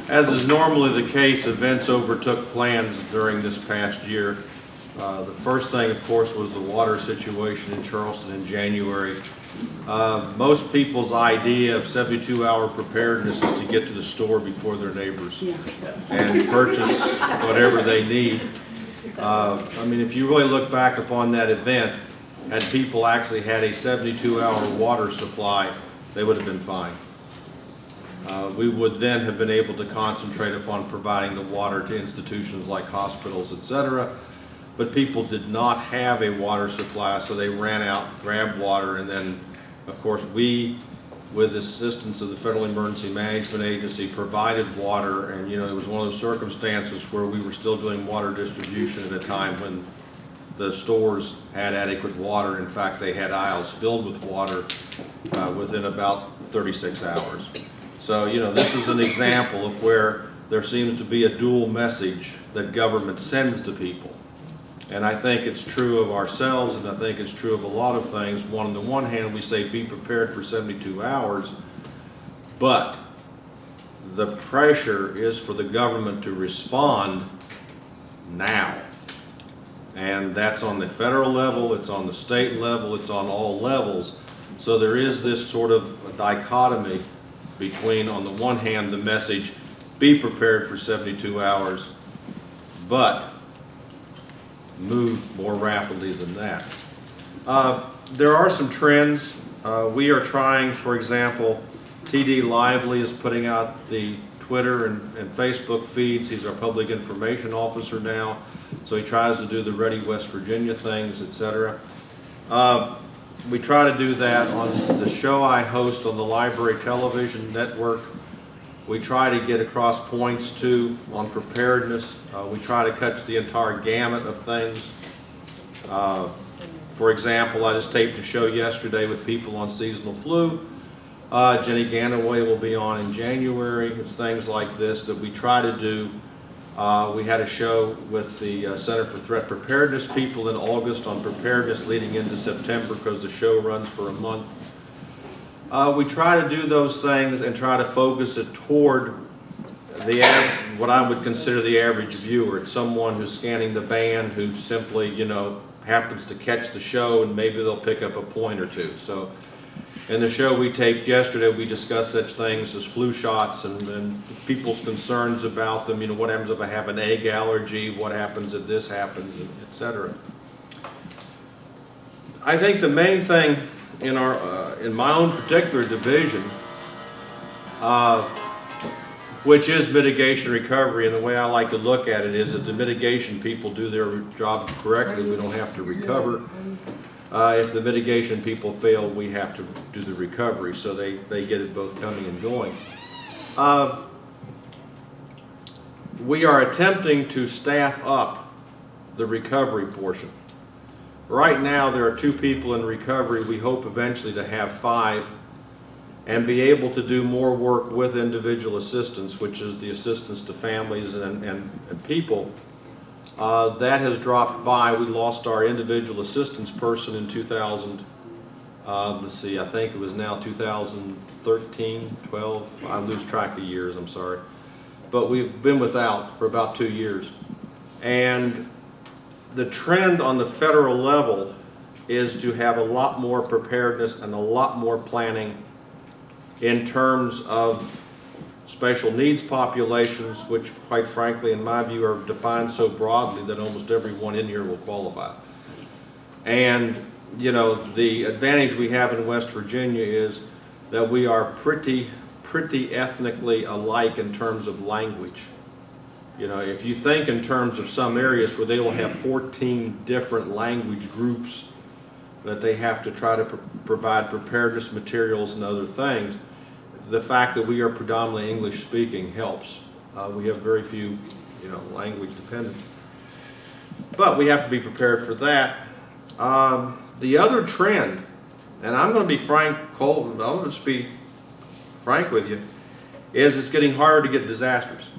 As is normally the case, events overtook plans during this past year. The first thing, of course, was the water situation in Charleston in January. Most people's idea of 72-hour preparedness is to get to the store before their neighbors and purchase whatever they need. I mean, if you really look back upon that event, had people actually had a 72-hour water supply, they would have been fine. We would then have been able to concentrate upon providing the water to institutions like hospitals, etc. But people did not have a water supply, so they ran out, grabbed water, and then, of course, we, with the assistance of the Federal Emergency Management Agency, provided water. And, you know, it was one of those circumstances where we were still doing water distribution at a time when the stores had adequate water. In fact, they had aisles filled with water within about 36 hours. So, you know, this is an example of where there seems to be a dual message that government sends to people. And I think it's true of ourselves, and I think it's true of a lot of things. On the one hand, we say be prepared for 72 hours, but the pressure is for the government to respond now. And that's on the federal level, it's on the state level, it's on all levels. So there is this sort of a dichotomy between, on the one hand, the message, be prepared for 72 hours, but move more rapidly than that. There are some trends. We are trying, for example, TD Lively is putting out the Twitter and Facebook feeds. He's our public information officer now, so he tries to do the Ready West Virginia things, etc. We try to do that on the show I host on the Library Television Network. We try to get across points too on preparedness. We try to catch the entire gamut of things. For example, I just taped a show yesterday with people on seasonal flu. Jenny Ganaway will be on in January. It's things like this that we try to do. We had a show with the Center for Threat Preparedness people in August on preparedness leading into September because the show runs for a month. We try to do those things and try to focus it toward what I would consider the average viewer. It's someone who's scanning the band who simply, you know, happens to catch the show, and maybe they'll pick up a point or two. So in the show we taped yesterday, we discussed such things as flu shots and people's concerns about them. You know, what happens if I have an egg allergy? What happens if this happens, etc. I think the main thing in my own particular division, which is mitigation recovery, and the way I like to look at it is that the mitigation people do their job correctly, we don't have to recover. If the mitigation people fail, we have to do the recovery, so they get it both coming and going. We are attempting to staff up the recovery portion. Right now there are 2 people in recovery. We hope eventually to have 5 and be able to do more work with individual assistance, which is the assistance to families and people. That has dropped by. We lost our individual assistance person in 2000, let's see, I think it was now 2013, 12, I lose track of years, I'm sorry. But we've been without for about 2 years. And the trend on the federal level is to have a lot more preparedness and a lot more planning in terms of special needs populations, which quite frankly in my view are defined so broadly that almost everyone in here will qualify. And you know, the advantage we have in West Virginia is that we are pretty ethnically alike in terms of language. You know, if you think in terms of some areas where they will have 14 different language groups that they have to try to provide preparedness materials and other things, the fact that we are predominantly English speaking helps. We have very few, you know, language dependent. But we have to be prepared for that. The other trend, and I'm going to be frank, Cole, I'm going to just be frank with you, is it's getting harder to get disasters.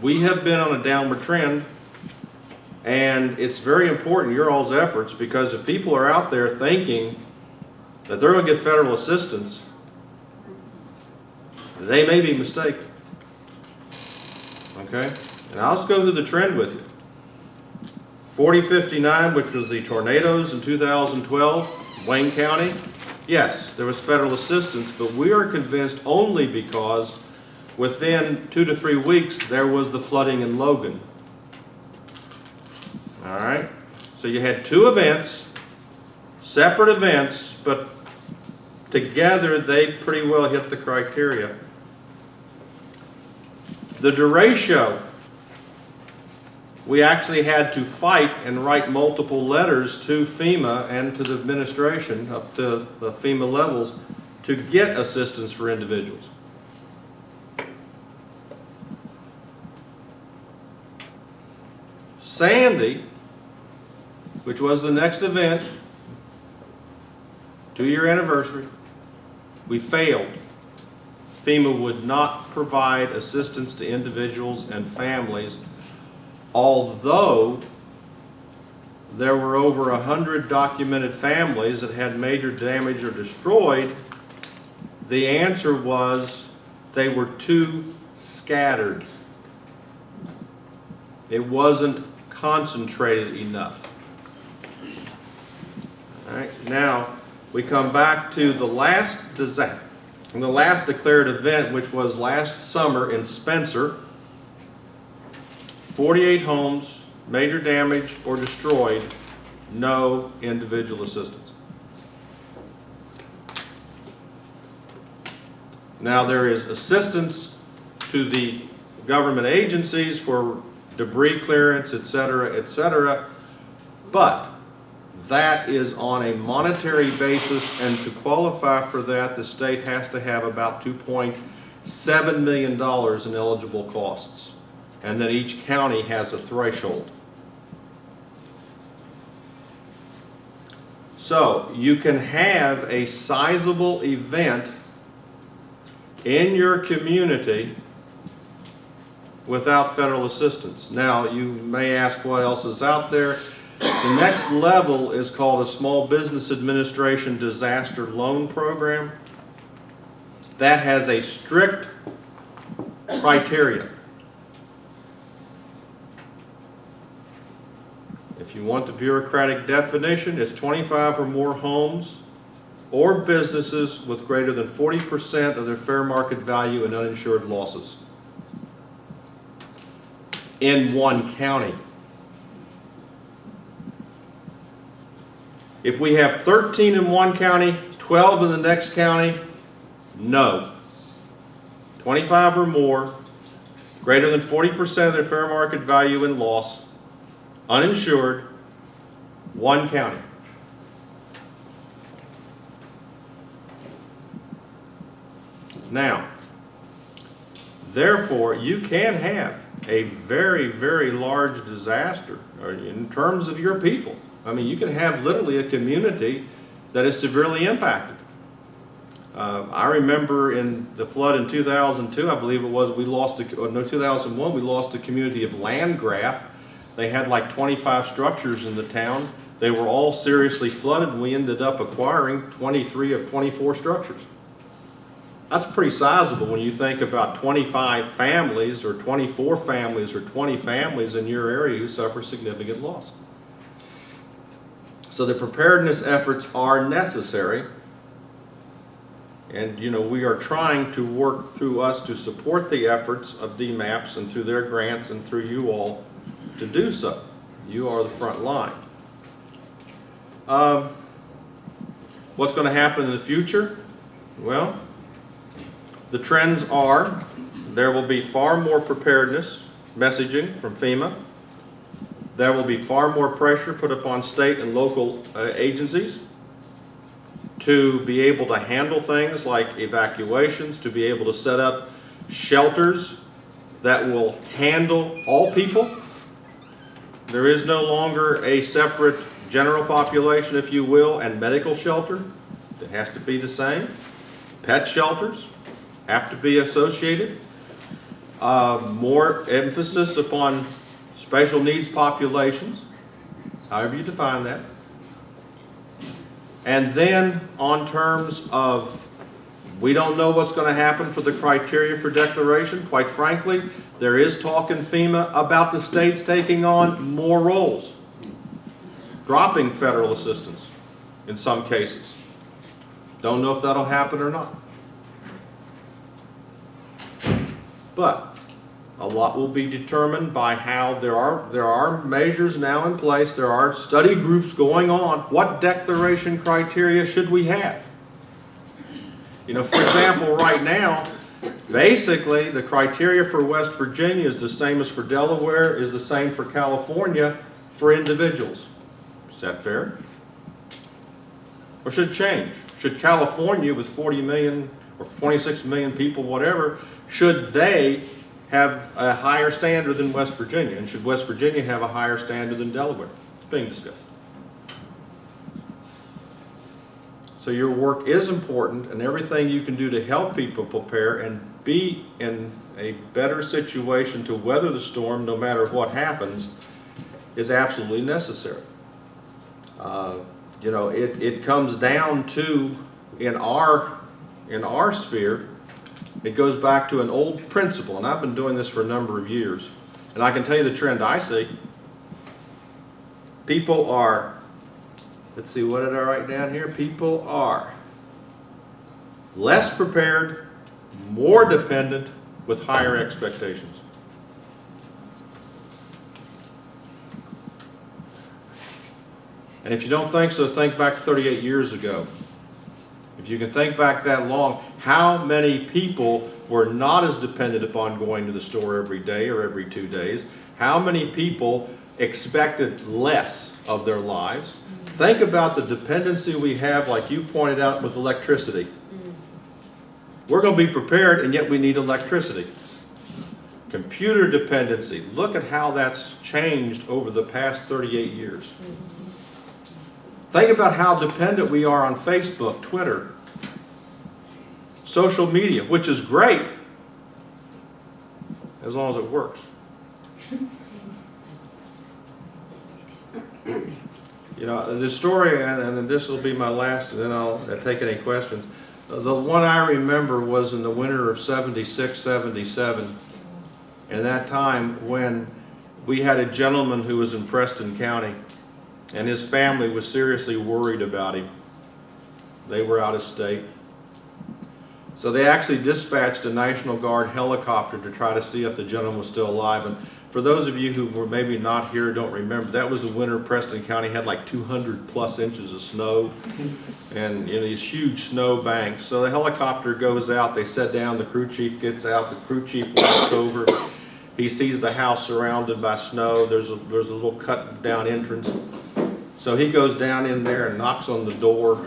We have been on a downward trend, and it's very important, your all's efforts, because if people are out there thinking that they're going to get federal assistance, they may be mistaken. Okay? And I'll just go through the trend with you. 4059, which was the tornadoes in 2012, Wayne County, yes, there was federal assistance, but we are convinced only because within 2 to 3 weeks there was the flooding in Logan. All right? So you had two events, separate events, but together they pretty well hit the criteria. The derecho, we actually had to fight and write multiple letters to FEMA and to the administration up to the FEMA levels to get assistance for individuals. Sandy, which was the next event, 2-year anniversary, we failed. FEMA would not provide assistance to individuals and families, although there were over 100 documented families that had major damage or destroyed. The answer was they were too scattered. It wasn't concentrated enough. All right, now we come back to the last disaster, the last declared event, which was last summer in Spencer. 48 homes, major damage or destroyed, no individual assistance. Now there is assistance to the government agencies for debris clearance, etc., but that is on a monetary basis, and to qualify for that, the state has to have about $2.7 million in eligible costs. And then each county has a threshold. So you can have a sizable event in your community without federal assistance. Now you may ask what else is out there. The next level is called a Small Business Administration Disaster Loan Program. That has a strict criteria. If you want the bureaucratic definition, it's 25 or more homes or businesses with greater than 40% of their fair market value in uninsured losses in one county. If we have 13 in one county, 12 in the next county, no. 25 or more, greater than 40% of their fair market value in loss, uninsured, one county. Now, therefore, you can have a very, very large disaster in terms of your people. I mean, you can have literally a community that is severely impacted. I remember in the flood in 2002, I believe it was, we lost, 2001, we lost the community of Landgraf. They had like 25 structures in the town. They were all seriously flooded, and we ended up acquiring 23 of 24 structures. That's pretty sizable when you think about 25 families or 24 families or 20 families in your area who suffer significant loss. So the preparedness efforts are necessary, and we are trying to work through us to support the efforts of DMAPS and through their grants and through you all to do so. You are the front line. What's going to happen in the future? Well, the trends are there will be far more preparedness messaging from FEMA. There will be far more pressure put upon state and local agencies to be able to handle things like evacuations, to be able to set up shelters that will handle all people. There is no longer a separate general population, if you will, and medical shelter. It has to be the same. Pet shelters have to be associated. More emphasis upon special needs populations, however you define that. And then on terms of, we don't know what's going to happen for the criteria for declaration. Quite frankly, there is talk in FEMA about the states taking on more roles, dropping federal assistance in some cases. Don't know if that'll happen or not. But a lot will be determined by how there are measures now in place, there are study groups going on. What declaration criteria should we have? You know, for example, right now, basically the criteria for West Virginia is the same as for Delaware, is the same for California for individuals. Is that fair? Or should it change? Should California with 40 million or 26 million people, whatever, should they have a higher standard than West Virginia? And should West Virginia have a higher standard than Delaware? It's being discussed. So your work is important, and everything you can do to help people prepare and be in a better situation to weather the storm no matter what happens is absolutely necessary. You know, it comes down to, in our sphere, it goes back to an old principle, and I've been doing this for a number of years, and I can tell you the trend I see. People are, let's see, what did I write down here? People are less prepared, more dependent, with higher expectations. And if you don't think so, think back 38 years ago. If you can think back that long, how many people were not as dependent upon going to the store every day or every 2 days? How many people expected less of their lives? Think about the dependency we have, like you pointed out, with electricity. We're going to be prepared, and yet we need electricity. Computer dependency. Look at how that's changed over the past 38 years. Think about how dependent we are on Facebook, Twitter, social media, which is great as long as it works. You know, the story, and then this will be my last, and then I'll take any questions. The one I remember was in the winter of 76, 77, and that time when we had a gentleman who was in Preston County, and his family was seriously worried about him. They were out of state. So they actually dispatched a National Guard helicopter to try to see if the gentleman was still alive. And for those of you who were maybe not here, don't remember, that was the winter Preston County had like 200 plus inches of snow and these huge snow banks. So the helicopter goes out, they set down, the crew chief gets out, the crew chief walks over. He sees the house surrounded by snow. There's a little cut down entrance. So he goes down in there and knocks on the door,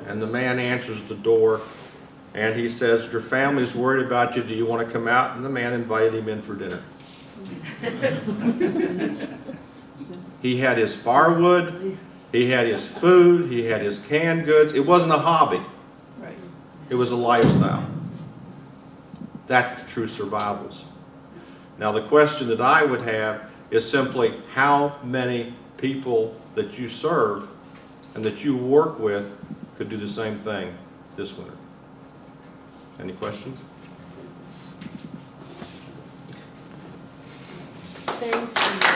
and the man answers the door, and he says, "Your family's worried about you. Do you want to come out?" And the man invited him in for dinner. He had his firewood, he had his food, he had his canned goods. It wasn't a hobby. It was a lifestyle. That's the true survivals. Now the question that I would have is simply, how many people that you serve and that you work with could do the same thing this winter? Any questions? Thank you.